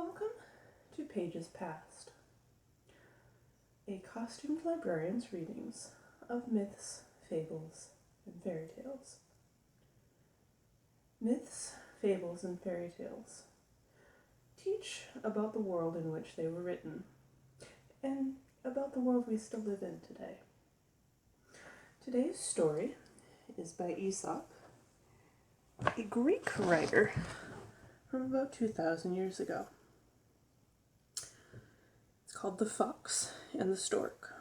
Welcome to Pages Past, a costumed librarian's readings of myths, fables, and fairy tales. Myths, fables, and fairy tales teach about the world in which they were written, and about the world we still live in today. Today's story is by Aesop, a Greek writer from about 2,000 years ago. It's called The Fox and the Stork.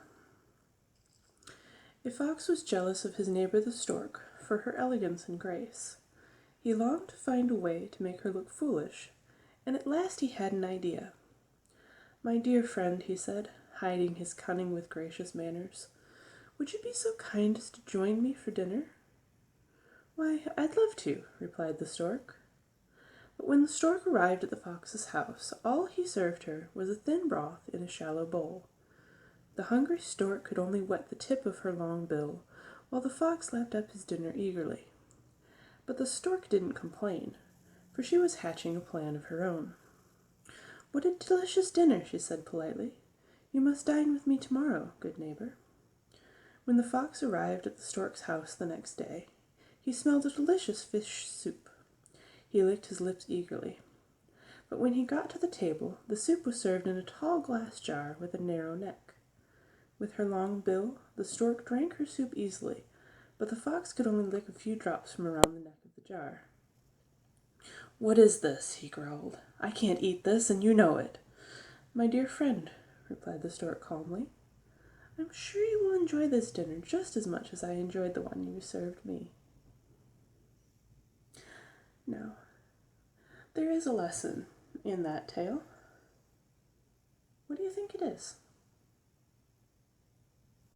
A fox was jealous of his neighbor the stork for her elegance and grace. He longed to find a way to make her look foolish, and at last he had an idea. "My dear friend," he said, hiding his cunning with gracious manners, "would you be so kind as to join me for dinner?" "Why, I'd love to," replied the stork. But when the stork arrived at the fox's house, all he served her was a thin broth in a shallow bowl. The hungry stork could only wet the tip of her long bill, while the fox lapped up his dinner eagerly. But the stork didn't complain, for she was hatching a plan of her own. "What a delicious dinner," she said politely. "You must dine with me tomorrow, good neighbor." When the fox arrived at the stork's house the next day, he smelled a delicious fish soup. He licked his lips eagerly. But when he got to the table, the soup was served in a tall glass jar with a narrow neck. With her long bill, the stork drank her soup easily, but the fox could only lick a few drops from around the neck of the jar. "What is this?" he growled. "I can't eat this, and you know it." "My dear friend," replied the stork calmly, "I'm sure you will enjoy this dinner just as much as I enjoyed the one you served me." Now, there is a lesson in that tale. What do you think it is?